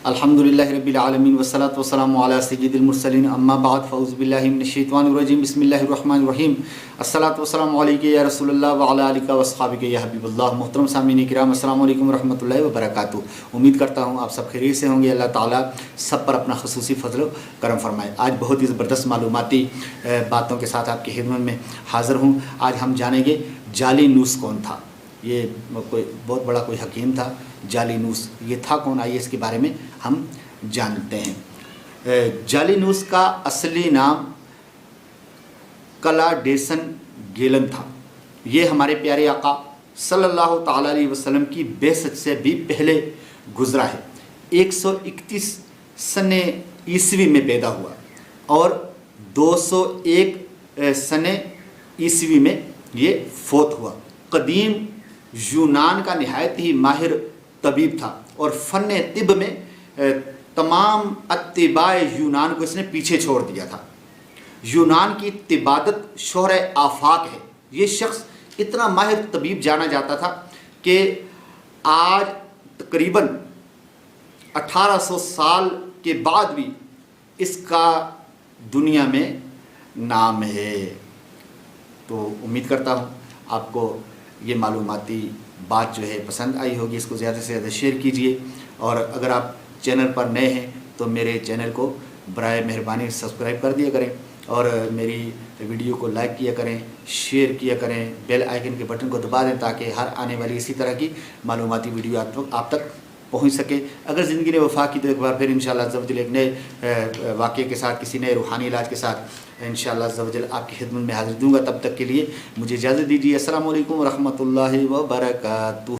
अल्हम्दुलिल्लाहि रब्बिल आलमीन वस्सलातु वस्सलामु अला सय्यिदिल मुरसलीन अम्मा बाद फ़अऊज़ु बिल्लाहि मिनश शैतानिर रजीम बिस्मिल्लाहिर रहमानिर रहीम अस्सलातु वस्सलामु अलैका या रसूलल्लाह व अला आलिका व अस्हाबिका या हबीबल्लाह। मोहतरम सामीन किराम, अस्सलामु अलैकुम रहमतुल्लाहि व बरकातुहू। उम्मीद करता हूँ आप सब खैरियत से होंगे। अल्लाह ताला सब पर अपना ख़ुसूसी फ़ज़ल करम फरमाए। आज बहुत ही ज़बरदस्त मालूमाती बातों के साथ आपकी खिदमत में हाज़िर हूँ। आज हम जानेंगे जालीनूस कौन था। ये कोई बहुत बड़ा कोई हकीम था, जालीनूस ये था कौन, आइए इसके बारे में हम जानते हैं। जालीनूस का असली नाम कलाडेसन गेलन था। ये हमारे प्यारे आका सल्लल्लाहु ताला अलैहि वसल्लम की बेसत से भी पहले गुजरा है। 131 सने ईस्वी में पैदा हुआ और 201 सने ईस्वी में ये फोत हुआ। कदीम यूनान का नहायत ही माहिर तबीब था और फ़न तिब में तमाम अत्तिबाए यूनान को इसने पीछे छोड़ दिया था। यूनान की तिबादत शोहर आफाक है। ये शख्स इतना माहिर तबीब जाना जाता था कि आज तकरीबन 1800 साल के बाद भी इसका दुनिया में नाम है। तो उम्मीद करता हूँ आपको ये मालूमाती बात जो है पसंद आई होगी। इसको ज़्यादा से ज़्यादा शेयर कीजिए और अगर आप चैनल पर नए हैं तो मेरे चैनल को बराए मेहरबानी सब्सक्राइब कर दिया करें और मेरी वीडियो को लाइक किया करें, शेयर किया करें, बेल आइकन के बटन को दबा दें ताकि हर आने वाली इसी तरह की मालूमाती वीडियो आप तक पहुंच सके। अगर ज़िंदगी ने वफ़ा की तो एक बार फिर इंशाअल्लाह अज़्ज़ा वजल एक नए वाक़े के साथ, किसी नए रूहानी इलाज के साथ इंशाअल्लाह अज़्ज़ा वजल आपकी खिदमत में हाज़िर दूँगा। तब तक के लिए मुझे इजाज़त दीजिए। अस्सलामु अलैकुम व रहमतुल्लाहि व बरकातुहू।